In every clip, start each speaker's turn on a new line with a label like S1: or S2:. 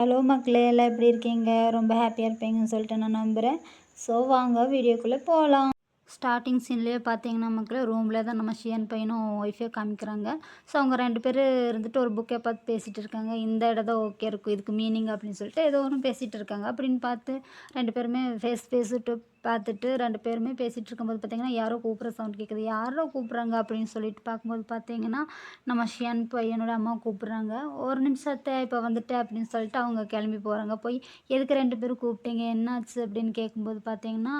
S1: Hello மக்களே, எல்லாம் எப்படி இருக்கீங்க? ரொம்ப ஹாப்பியாக இருப்பீங்கன்னு சொல்லிட்டு நான் நம்புகிறேன். ஸோ வாங்க வீடியோக்குள்ளே போகலாம். ஸ்டார்டிங் சீன்லேயே பார்த்தீங்கன்னா மக்களே, ரூமில் தான் நம்ம ஷியான் பையனும் ஒய்ஃபே காமிக்கிறாங்க. ஸோ அவங்க 2 பேர் இருந்துட்டு ஒரு புக்கை பார்த்து பேசிகிட்டு இருக்காங்க. இந்த இடம் தான் ஓகே இருக்கும், இதுக்கு மீனிங் அப்படின்னு சொல்லிட்டு ஏதோ ஒன்று பேசிகிட்டு இருக்காங்க. அப்படின்னு பார்த்து 2 பேருமே பேசிட்டு பார்த்துட்டு 2 பேருமே பேசிகிட்டு இருக்கும்போது பார்த்தீங்கன்னா, யாரோ கூப்பிட்ற சவுண்ட் கேட்குது. யாரோ கூப்பிட்றாங்க அப்படின்னு சொல்லிட்டு பார்க்கும்போது பார்த்தீங்கன்னா, நம்ம ஷியான் பையனோட அம்மா கூப்பிட்றாங்க. ஒரு நிமிஷத்தை இப்போ வந்துட்டேன் அப்படின்னு சொல்லிட்டு அவங்க கிளம்பி போகிறாங்க. போய் எதுக்கு 2 பேரும் கூப்பிட்டீங்க, என்னாச்சு அப்படின்னு கேட்கும்போது பார்த்தீங்கன்னா,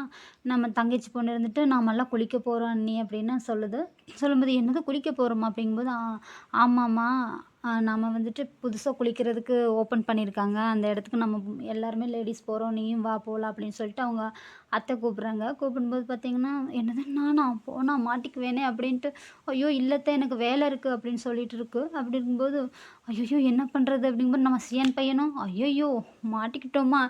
S1: நம்ம தங்கச்சி பொண்ணு இருந்துட்டு நாமெல்லாம் குளிக்க போகிறோம் அண்ணி அப்படின்னு சொல்லுது. சொல்லும்போது என்னது குளிக்க போகிறோமா அப்படிங்கும்போது ஆமாம்மா, நம்ம வந்துட்டு புதுசாக குளிக்கிறதுக்கு ஓப்பன் பண்ணியிருக்காங்க. அந்த இடத்துக்கு நம்ம எல்லாருமே லேடீஸ் போகிறோம், நீயும் வா போகலாம் அப்படின்னு சொல்லிட்டு அவங்க அத்தை கூப்பிட்றாங்க. கூப்பிடும்போது பார்த்தீங்கன்னா, என்னது நானா போனா மாட்டிக்குவேனே அப்படின்ட்டு, ஐயோ இல்லத்த எனக்கு வேலை இருக்குது அப்படின்னு சொல்லிட்டு இருக்கு. அப்படி இருக்கும்போது ஐயோ என்ன பண்ணுறது அப்படிங்கும்போது நம்ம சியான் பையனும் ஐயோ மாட்டிக்கிட்டோமா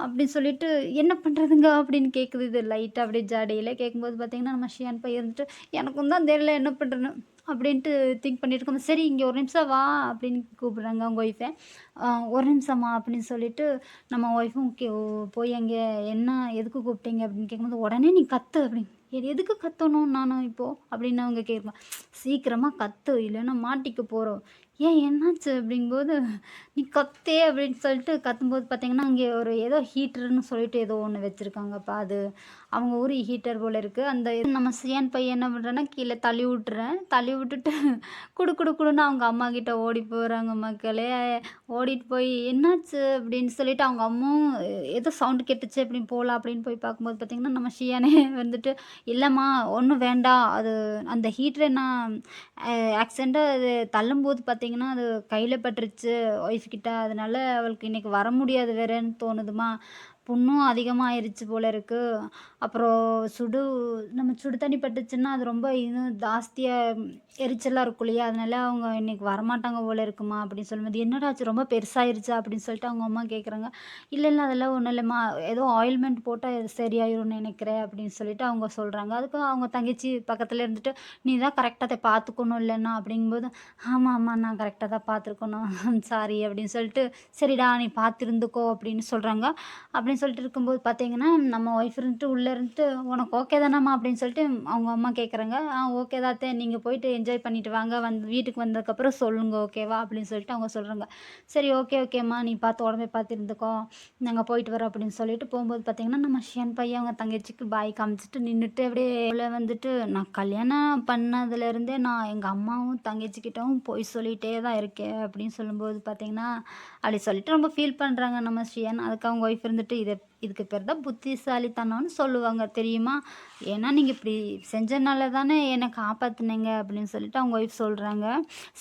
S1: அப்படின்னு சொல்லிட்டு என்ன பண்ணுறதுங்க அப்படின்னு கேட்குது. இது லைட்டாக அப்படியே ஜாடையில் கேட்கும்போது பார்த்தீங்கன்னா, நம்ம ஷியான் பையன் இருந்துட்டு எனக்கும் தான் தெரியல என்ன பண்ணுறேன்னு அப்படின்ட்டு திங்க் பண்ணிட்டு இருக்கும்போது, சரி இங்கே ஒரு நிமிஷம் வா அப்படின்னு கூப்பிடுறாங்க அவங்க ஒய்ஃபை. ஒரு நிமிஷமா அப்படின்னு சொல்லிட்டு நம்ம ஒய்ஃபும் போய் அங்கே என்ன எதுக்கு கூப்பிட்டீங்க அப்படின்னு கேட்கும்போது, உடனே நீ கத்து அப்படின்னு. எதுக்கு கத்தணும் நானும் இப்போ அப்படின்னு அவங்க கேட்குறேன். சீக்கிரமாக கத்து இல்லைன்னா மாட்டிக்க போகிறோம். ஏன் என்னாச்சு அப்படிங்கும்போது, நீ கத்தே அப்படின்னு சொல்லிட்டு கத்தும்போது பார்த்தீங்கன்னா, அங்கே ஒரு ஏதோ ஹீட்டர்ன்னு சொல்லிட்டு ஏதோ ஒன்று வச்சுருக்காங்கப்பா. அது அவங்க ஊர் ஹீட்டர் போல இருக்குது. அந்த நம்ம சியான் பையன் என்ன பண்ணுறேன்னா, கீழே தள்ளி விட்டுறேன். தள்ளி விட்டுட்டு குடு குடு குடுன்னு அவங்க அம்மா கிட்ட ஓடி போகிறாங்க மக்களே. ஓடிட்டு போய் என்னாச்சு அப்படின்னு சொல்லிட்டு அவங்க அம்மாவும் ஏதோ சவுண்டு கேட்டுச்சு அப்படின்னு போகலாம் அப்படின்னு போய் பார்க்கும்போது பார்த்தீங்கன்னா, நம்ம ஷியானே வந்துட்டு இல்லைம்மா ஒன்றும் வேண்டாம். அது அந்த ஹீட்டர் நான் ஆக்சிடென்ட்டாக அது தள்ளும்போது பார்த்தீங்கன்னா, அது கையில் பட்டுருச்சு ஒய்ஃப் கிட்ட. அதனால அவளுக்கு இன்னைக்கு வர முடியாது வேறன்னு தோணுதும்மா. புண்ணும் அதிகமாக ஆயிருச்சு போல இருக்கு. அப்புறம் நம்ம சுடு தண்ணி பட்டுச்சுன்னா, அது ரொம்ப இன்னும் ஜாஸ்தியா எரிச்சலா இருக்கும் இல்லையா? அதனால அவங்க இன்னைக்கு வரமாட்டாங்க போல இருக்குமா அப்படின்னு சொல்லும்போது, என்னடா ஆச்சு ரொம்ப பெருசாயிருச்சா அப்படின்னு சொல்லிட்டு அவங்க அம்மா கேட்குறாங்க. இல்ல அதெல்லாம் ஒண்ணும் இல்லம்மா. ஏதோ ஆயில்மெண்ட் போட்டா இது சரியாயிரும்னு நினைக்கிறேன் அப்படின்னு சொல்லிட்டு அவங்க சொல்றாங்க. அதுக்கு அவங்க தங்கச்சி பக்கத்துல இருந்துட்டு, நீ தான் கரெக்ட்டா அத பார்த்துக்கணும் இல்லன்னா அப்படிங்கும்போது, ஆமா நான் கரெக்ட்டா தான் பார்த்துருக்கணும். சாரி அப்படின்னு சொல்லிட்டு, சரிடா நீ பார்த்து இருந்துக்கோ அப்படின்னு சொல்றாங்க. அப்படின்னு சொல்லிட்டு இருக்கும்போது பார்த்தீங்கன்னா, நம்ம ஒய்ஃப் இருந்துட்டு உள்ள இருந்துட்டு, உனக்கு ஓகே தானம்மா அப்படின்னு சொல்லிட்டு அவங்க அம்மா கேட்குறாங்க. ஓகே தான் அத்தை, நீங்க போயிட்டு என்ஜாய் பண்ணிட்டு வாங்க. வீட்டுக்கு வந்ததுக்கப்புறம் சொல்லுங்க ஓகேவா? அப்படின்னு சொல்லிட்டு அவங்க சொல்றாங்க. சரி ஓகேம்மா நீ பார்த்து உடம்பை பார்த்து இருந்துக்கோ. நாங்க போயிட்டு வரோம் அப்படின்னு சொல்லிட்டு போம்போது பார்த்தீங்கன்னா, நம்ம ஷியான் பையன் அவங்க தங்கச்சிக்கு பாய் காமிச்சுட்டு நின்னுட்டு அப்படியே உள்ள வந்துட்டு, நான் கல்யாணம் பண்ணதுலேருந்தே நான் எங்க அம்மாவும் தங்கச்சிக்கிட்டவும் பொய் சொல்லிட்டே தான் இருக்கேன் அப்படின்னு சொல்லும்போது பார்த்தீங்கன்னா, அப்படி சொல்லிட்டு ரொம்ப ஃபீல் பண்றாங்க நம்ம ஷியான். அதுக்கு அவங்க ஒய்ஃப் இருந்துட்டு, இதுக்கு பேர் தான் புத்திசாலித்தனம்னு சொல்லுவாங்க தெரியுமா? ஏன்னா நீங்க இப்படி செஞ்சனால தானே என்ன காப்பாத்துனீங்க அப்படின்னு சொல்லிட்டு அவங்க ஒய்ஃப் சொல்றாங்க.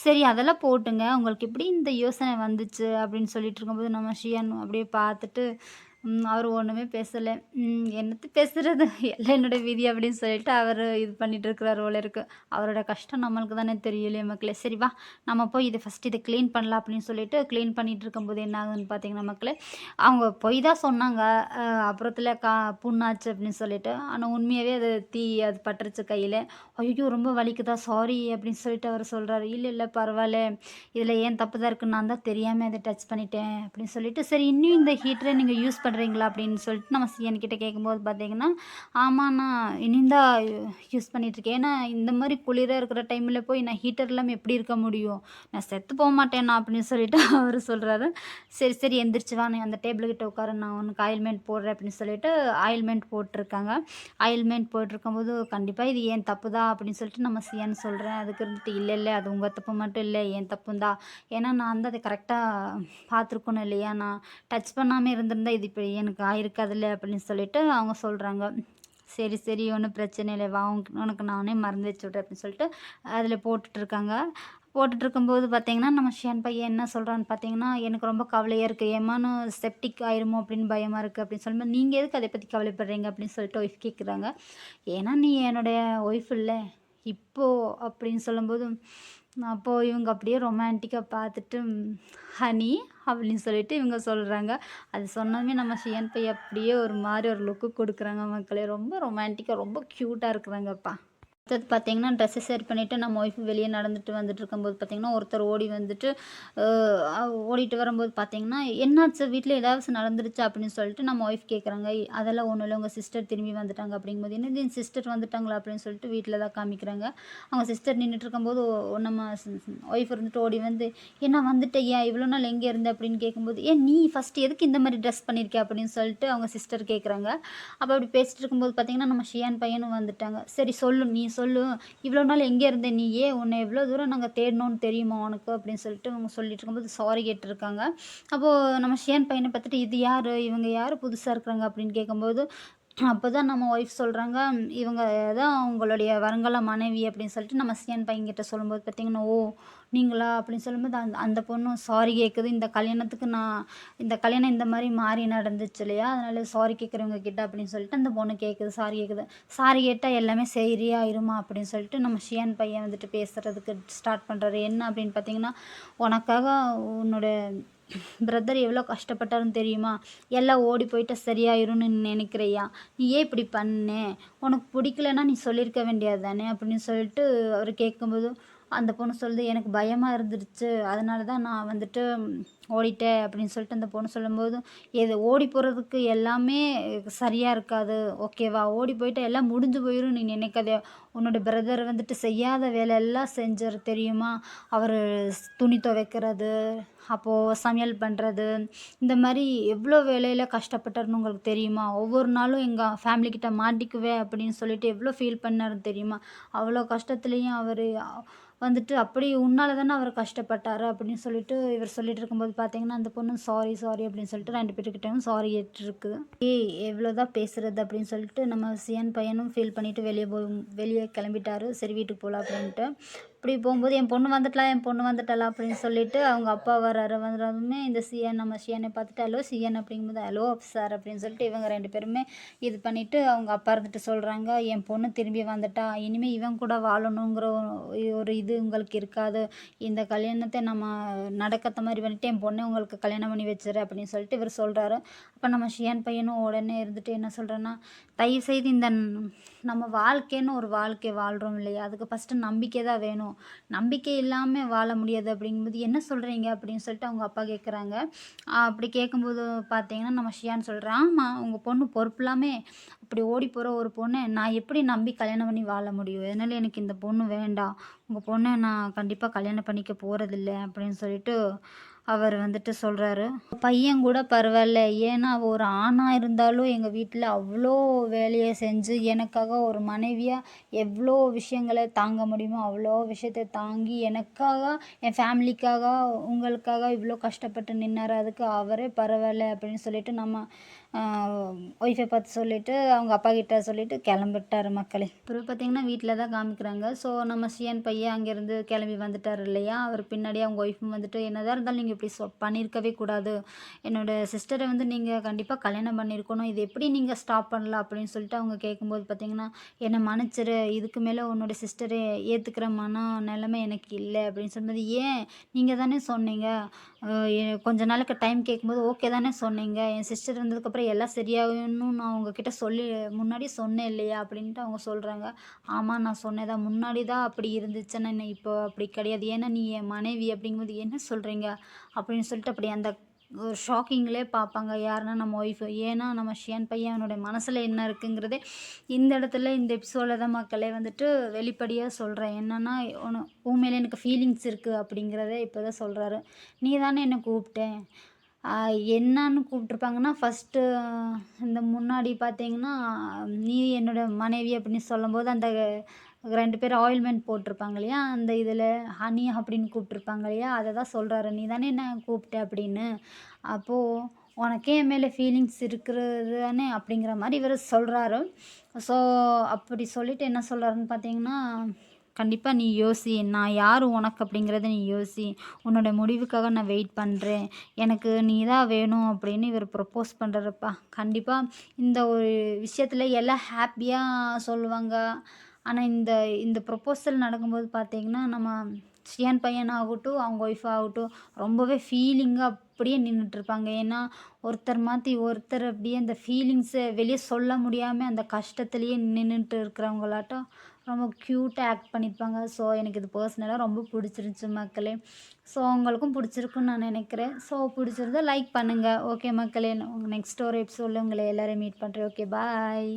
S1: சரி அதெல்லாம் போட்டுங்க. உங்களுக்கு எப்படி இந்த யோசனை வந்துச்சு? அப்படின்னு சொல்லிட்டு இருக்கும்போது நம்ம ஷியான் அப்படியே பார்த்துட்டு, அவரு ஒண்ணுமே பேசல. என்னத்த பேசுறது? எல்லாம் என்னோட விதி அப்படின்னு சொல்லிட்டு அவரு இது பண்ணிட்டு இருக்கிறாரு போல இருக்கு. அவரோட கஷ்டம் நம்மளுக்கு தானே தெரியும் இல்லையா மக்களே? சரி வா நம்ம போய் இத கிளீன் பண்ணலாம் அப்படின்னு சொல்லிட்டு கிளீன் பண்ணிட்டு இருக்கும்போது என்ன ஆகுதுன்னு பார்த்தீங்கன்னா மக்களே, அவங்க பொய் தான் சொன்னாங்க. அப்புறத்துல புண்ணாச்சு அப்படின்னு சொல்லிட்டு. ஆனா உண்மையாவே அது பட்டுருச்சு கையில. ஐயய்யோ! ரொம்ப வலிக்குதா? சாரி அப்படின்னு சொல்லிட்டு அவரு சொல்றாரு. இல்ல பரவால்ல. இதுல ஏன் தப்பு தான் இருக்குன்னு நான் தான் தெரியாம இத டச் பண்ணிட்டேன் அப்படின்னு சொல்லிட்டு, சரி இன்னும் இந்த ஹீட்டர நீங்க யூஸ் பண்றீங்களா? அப்படின்னு சொல்லிட்டு நம்ம என்கிட்ட கேட்கும்போது பார்த்தீங்கன்னா, ஆமா நான் இனியும் தான் யூஸ் பண்ணிட்டுருக்கேன். ஏன்னா இந்த மாரி குளிரா இருக்கிற டைம்ல போய் நான் ஹீட்டர் இல்லாம எப்படி இருக்க முடியும்? நான் செத்து போமாட்டேனா அப்படின்னு சொல்லிட்டு அவரு சொல்றாரு. சரி எந்திரிச்சு வா நீ அந்த டேபிள் கிட்ட உட்காரு. நான் உனக்கு ஆயில்மெண்ட் போடுறேன் அப்படின்னு சொல்லிட்டு ஆயில்மெண்ட் போட்டுருக்காங்க. ஆயில்மெண்ட் போட்டிருக்கும்போது, கண்டிப்பா இது என் தப்பு தான் அப்படின்னு சொல்லிட்டு நம்ம சியான்னு சொல்றேன். அதுக்கு இருந்துட்டு இல்ல அது உங்க தப்பு மட்டும் இல்ல, என் தப்பும் தான். ஏன்னா நான் வந்து அத கரெக்ட்டா பார்த்துருக்கணும் இல்லையா? நான் டச் பண்ணாம இருந்திருந்தா இது இப்படி எனக்கு ஆயிருக்காதுல்ல அப்படின்னு சொல்லிட்டு அவங்க சொல்றாங்க. சரி ஒண்ணும் பிரச்சனை இல்ல. வா உனக்கு நானே மருந்து வச்சு விடுறேன் அப்படின்னு சொல்லிட்டு அதில போட்டுட்ருக்காங்க. போட்டுட்ருக்கும்போது பார்த்தீங்கன்னா, நம்ம ஷியான் பையன் என்ன சொல்றான்னு பார்த்தீங்கன்னா, எனக்கு ரொம்ப கவலையா இருக்கு. ஏம்மான்னு செப்டிக் ஆயிருமோ அப்படின்னு பயமா இருக்கு அப்படின்னு சொல்லும்போது, நீங்க எதுக்கு அத பத்தி கவலைப்படுறீங்க அப்படின்னு சொல்லிட்டு ஒய்ஃப் கேட்குறாங்க. ஏன்னா நீ என்னுடைய ஒய்ஃப் இல்ல. இப்போ அப்படின்னு சொல்லும்போது, அப்போ இவங்க அப்படியே ரொமான்டிக்கா பார்த்துட்டு, ஹனி அப்படின்னு சொல்லிட்டு இவங்க சொல்றாங்க. அது சொன்னதுமே நம்ம ஷியான் பையன் அப்படியே ஒரு மாரி ஒரு லுக்கு குடுக்குறாங்க மக்களே. ரொம்ப ரொமான்டிக்கா ரொம்ப க்யூட்டா இருக்குறாங்கப்பா. அடுத்தது பார்த்தீங்கன்னா, ட்ரெஸ்ஸை ஷேர் பண்ணிவிட்டு நம்ம ஒய்ஃப் வெளியே நடந்துட்டு வந்துட்டு இருக்கும்போது பார்த்தீங்கன்னா, ஒருத்தர் ஓடி வந்துட்டு ஓடிட்டு வரும்போது பார்த்தீங்கன்னா, "என்னாச்சு வீட்ல ஏதாச்சும் நடந்துருச்சா?" அப்படின்னு சொல்லிட்டு நம்ம ஒய்ஃப் கேட்குறாங்க. "அதெல்லாம் ஒண்ணும் இல்ல. உங்க சிஸ்டர் திரும்பி வந்துட்டாங்க." அப்படிங்கும்போது, "என்னது என் சிஸ்டர் வந்துட்டாங்களா?" அப்படின்னு சொல்லிட்டு வீட்ல தான் காமிக்கிறாங்க. அவங்க சிஸ்டர் நின்னுட்டு இருக்கும்போது, நம்ம ஒய்ஃப் இருந்துட்டு ஓடி வந்து, "என்ன வந்துட்டயா? இவ்வளோ நாள் எங்கே இருந்த?" அப்படின்னு கேட்கும்போது, "ஏன் நீ ஃபர்ஸ்ட்டு எதுக்கு இந்த மாரி ட்ரெஸ் பண்ணியிருக்க?" அப்படின்னு சொல்லிட்டு அவங்க சிஸ்டர் கேட்குறாங்க. அப்ப அப்படி பேசிட்டு இருக்கும்போது பார்த்தீங்கன்னா, நம்ம ஷியான் பையனும் வந்துட்டாங்க. "சரி சொல்லு, நீ சொல்லு. இவ்வளோ நாள் எங்கே இருந்த நீ? ஏன் உன்னை எவ்வளோ தூரம் நாங்க தேடினோம்னு தெரியுமா உனக்கு?" அப்படின்னு சொல்லிட்டு அவங்க சொல்லிட்டு இருக்கும்போது சாரி கேட்டுருக்காங்க. அப்போ நம்ம ஷியான் பையன பார்த்துட்டு, "இது யாரு? இவங்க யாரு புதுசா இருக்கிறாங்க?" அப்படின்னு கேட்கும்போது, அப்பதான் நம்ம ஒய்ஃப் சொல்றாங்க, "இவங்க தான் உங்களுடைய வருங்கால மனைவி" அப்படின்னு சொல்லிட்டு நம்ம சியான் பையன்கிட்ட சொல்லும்போது பார்த்தீங்கன்னா, "ஓ! நீங்களா?" அப்படின்னு சொல்லும்போது அந்த அந்த பொண்ணும் சாரி கேட்குது. இந்த கல்யாணம் இந்த மாரி மாறி நடந்துச்சு இல்லையா? அதனால சாரி கேட்குறவங்க கிட்ட அப்படின்னு சொல்லிட்டு அந்த பொண்ணு கேட்குது. சாரி கேட்குது. சாரி கேட்டா எல்லாமே சரியாயிருமா அப்படின்னு சொல்லிட்டு நம்ம ஷியான் பையன் வந்துட்டு பேசுறதுக்கு ஸ்டார்ட் பண்றாரு. என்ன அப்படின்னு பார்த்தீங்கன்னா, "உனக்காக உன்னோட பிரதர் எவ்வளோ கஷ்டப்பட்டாருன்னு தெரியுமா? எல்லாம் ஓடி போயிட்டா சரியாயிரும்னு நீ நினைக்கிறியா? நீ ஏன் இப்படி பண்ண? உனக்கு பிடிக்கலன்னா நீ சொல்லியிருக்க வேண்டியது தானே!" அப்படின்னு சொல்லிட்டு அவரு கேட்கும்போது, அந்த பொண்ணு சொல்லுது, "எனக்கு பயமா இருந்துருச்சு. அதனால தான் நான் வந்துட்டு ஓடிட்டேன்." அப்படின்னு சொல்லிட்டு அந்த பொண்ணு சொல்லும்போது, "இது ஓடி போறதுக்கு எல்லாமே சரியா இருக்காது. ஓகேவா? ஓடி போயிட்டா எல்லாம் முடிஞ்சு போயிரும்னு நீ நினைக்காத. உன்னோட பிரதர் வந்துட்டு செய்யாத வேலை எல்லாம் செஞ்சாரு தெரியுமா? அவரு துணி துவைக்கிறது, அப்போ சமையல் பண்றது, இந்த மாரி எவ்வளோ வேலையில கஷ்டப்பட்டாருன்னு உங்களுக்கு தெரியுமா? ஒவ்வொரு நாளும் எங்க ஃபேமிலி கிட்ட மாட்டிக்குவேன் அப்படின்னு சொல்லிட்டு எவ்வளோ ஃபீல் பண்ணாருன்னு தெரியுமா? அவ்வளோ கஷ்டத்துலயும் அவரு வந்துட்டு அப்படி உன்னால தானே அவரு கஷ்டப்பட்டாரு." அப்படின்னு சொல்லிட்டு இவர் சொல்லிட்டு இருக்கும்போது பார்த்தீங்கன்னா, அந்த பொண்ணு சாரி, சாரி அப்படின்னு சொல்லிட்டு 2 பேத்துக்கிட்டயும் சாரி கேட்டுருக்கு. "ஏய் எவ்வளோதான் பேசுறது?" அப்படின்னு சொல்லிட்டு நம்ம சியான் பையனும் ஃபீல் பண்ணிட்டு வெளியே கிளம்பிட்டாரு. சரி வீட்டுக்கு போலாம் அப்படின்ட்டு. அப்படி போகும்போது, என் பொண்ணு வந்துட்டாளா?" அப்படின்னு சொல்லிட்டு அவங்க அப்பா வராரு. வந்ததுமே இந்த நம்ம சியானை பார்த்துட்டு, "ஹலோ சியான்" அப்படிங்கும்போது, "ஹலோ சார்" அப்படின்னு சொல்லிட்டு இவங்க 2 பேருமே இது பண்ணிட்டு அவங்க அப்பா இருந்துட்டு சொல்றாங்க, "என் பொண்ணு திரும்பி வந்துட்டா. இனிமே இவன் கூட வாழணுங்கிற ஒரு இது உங்களுக்கு இருக்காது. இந்த கல்யாணத்த நம்ம நடக்காத மாரி பண்ணிட்டு, என் பொண்ண உங்களுக்கு கல்யாணம் பண்ணி வச்சுர்றேன்." அப்படின்னு சொல்லிட்டு இவரு சொல்றாரு. அப்ப நம்ம ஷியான் பையனும் உடனே இருந்துட்டு என்ன சொல்றான்னா, "தயவுசெய்து இந்த நம்ம வாழ்க்கைன்னு ஒரு வாழ்க்கை வாழ்றோம் இல்லையா? அதுக்கு ஃபர்ஸ்ட்டு நம்பிக்கை தான் வேணும். நம்பிக்கை இல்லாம வாழ முடியாது." அப்படிங்கும்போது, "என்ன சொல்றீங்க?" அப்படின்னு சொல்லிட்டு அவங்க அப்பா கேட்குறாங்க. அப்படி கேட்கும்போது பார்த்தீங்கன்னா, நம்ம ஷியான் சொல்றான், "ஆமா, உங்க பொண்ணு பொறுப்பில்லாமே அப்படி ஓடி போற ஒரு பொண்ண நான் எப்படி நம்பி கல்யாணம் பண்ணி வாழ முடியும்? அதனால எனக்கு இந்த பொண்ணு வேண்டாம். உங்க பொண்ண நான் கண்டிப்பா கல்யாணம் பண்ணிக்க போறதில்ல." அப்படின்னு சொல்லிட்டு அவர் வந்துட்டு சொல்றாரு. பையன் கூட பரவால்ல. ஏன்னா ஒரு ஆணா இருந்தாலும் எங்க வீட்ல அவ்ளோ வேலைய செஞ்சு எனக்காக ஒரு மனைவியா எவ்ளோ விஷயங்கள தாங்க முடியுமோ, அவ்ளோ விஷயத்த தாங்கி எனக்காக, என் ஃபேமிலிக்காக, உங்களுக்காக இவ்ளோ கஷ்டப்பட்டு நின்னாரு. அதுக்கு அவரே பரவால்ல அப்படின்னு சொல்லிட்டு நம்ம அ ஒய்ஃபை பார்த்து சொல்லிட்டு, அவங்க அப்பா கிட்ட சொல்லிட்டு கிளம்பிட்டாரு மக்களே. அப்புறம் பார்த்தீங்கன்னா, வீட்ல தான் காமிக்கிறாங்க. ஸோ நம்ம சியான் பையன் அங்கேருந்து கிளம்பி வந்துட்டாரு இல்லையா? அவர் பின்னாடியே அவங்க ஒய்ஃபும் வந்துட்டு, "என்னதான் இருந்தாலும் நீங்க இப்படி பண்ணியிருக்கவே கூடாது. என்னோட சிஸ்டர வந்து நீங்க கண்டிப்பா கல்யாணம் பண்ணியிருக்கணும். இது எப்படி நீங்க ஸ்டாப் பண்ணலாம்?" அப்படின்னு சொல்லிட்டு அவங்க கேட்கும்போது பார்த்தீங்கன்னா, "என்ன மன்னிச்சிரு. இதுக்கு மேல உன்னோட சிஸ்டர ஏத்துக்கிற நிலைமை எனக்கு இல்ல." அப்படின்னு சொல்லும்போது, "ஏன்? நீங்க தானே சொன்னீங்க. அ கொஞ்ச நாளுக்கு டைம் கேட்கும்போது ஓகே தானே சொன்னீங்க. என் சிஸ்டர் வந்ததுக்கப்புறம் எல்லாம் சரியாகும்னு நான் உங்ககிட்ட முன்னாடி சொன்னேன் இல்லையா?" அப்படின்ட்டு அவங்க சொல்றாங்க. "ஆமா நான் சொன்னேன் தான். முன்னாடி தான் அப்படி இருந்துச்சுன்னு இப்போ அப்படி கிடையாது. ஏன்னா நீ என் மனைவி." அப்படிங்கும்போது, "என்ன சொல்றீங்க?" அப்படின்னு சொல்லிட்டு அப்படி அந்த ஒரு ஷாக்கிங்லயே பார்ப்பாங்க. யாருன்னா நம்ம ஒய்ஃப். ஏன்னா நம்ம ஷியான் பையன் அவனுடைய மனசுல என்ன இருக்குங்கிறதே இந்த இடத்துல இந்த எபிசோட்ல தான் மக்களே வந்துட்டு வெளிப்படையா சொல்றேன். என்னன்னா, உன் மேல எனக்கு ஃபீலிங்ஸ் இருக்கு அப்படிங்கிறத இப்ப தான் சொல்றாரு. "நீ தானே என்ன கூப்பிட்ட." அ என்னான்னு கூப்பிட்டுருப்பாங்கன்னா, ஃபர்ஸ்ட்டு இந்த முன்னாடி பார்த்தீங்கன்னா, "நீ என்னோட மனைவி" அப்படின்னு சொல்லும்போது, அந்த 2 பேரும் ஆயில்மெண்ட் போட்டிருப்பாங்க இல்லையா? அந்த இதில ஹனி அப்படின்னு கூப்பிட்டுருப்பாங்க இல்லையா? அத தான் சொல்றாரு. "நீ தானே என்ன கூப்பிட்ட" அப்படின்னு. அப்போ "உனக்கே என் மேல ஃபீலிங்ஸ் இருக்கிறது தானே" அப்படிங்கிற மாரி இவரு சொல்றாரு. ஸோ அப்படி சொல்லிட்டு என்ன சொல்றாருன்னு பார்த்தீங்கன்னா, "கண்டிப்பா நீ யோசி. நான் யாரு உனக்கு அப்படிங்கிறத நீ யோசி. உன்னோட முடிவுக்காக நான் வெயிட் பண்றேன். எனக்கு நீ தான் வேணும்." அப்படின்னு இவரு ப்ரப்போஸ் பண்றாருப்பா. கண்டிப்பா இந்த ஒரு விஷயத்துல எல்லாம் ஹேப்பியா சொல்லுவாங்க. ஆனா இந்த இந்த ப்ரொபோசல் நடக்கும்போது பார்த்தீங்கன்னா, நம்ம சியான் பையனாகட்டும், அவங்க ஒய்ஃப் ஆகட்டும் ரொம்பவே ஃபீலிங்கா அப்படியே நின்னுட்டுருப்பாங்க. ஏன்னா, ஒருத்தர் மாத்தி ஒருத்தர் அப்படியே அந்த ஃபீலிங்ஸ வெளிய சொல்ல முடியாம அந்த கஷ்டத்திலேயே நின்னுட்டு இருக்கிறவங்களாட்டம் ரொம்ப க்யூட்டாக ஆக்ட் பண்ணியிருப்பாங்க. ஸோ எனக்கு இது பர்சனலாக ரொம்ப பிடிச்சிருந்துச்சி மக்களே. ஸோ உங்களுக்கும் பிடிச்சிருக்குன்னு நான் நினைக்கிறேன். ஸோ பிடிச்சிருந்தா லைக் பண்ணுங்கள். ஓகே மக்களே, நெக்ஸ்ட் ஒரு எபிசோடில் உங்களை எல்லோரையும் மீட் பண்ணுறேன். Okay bye.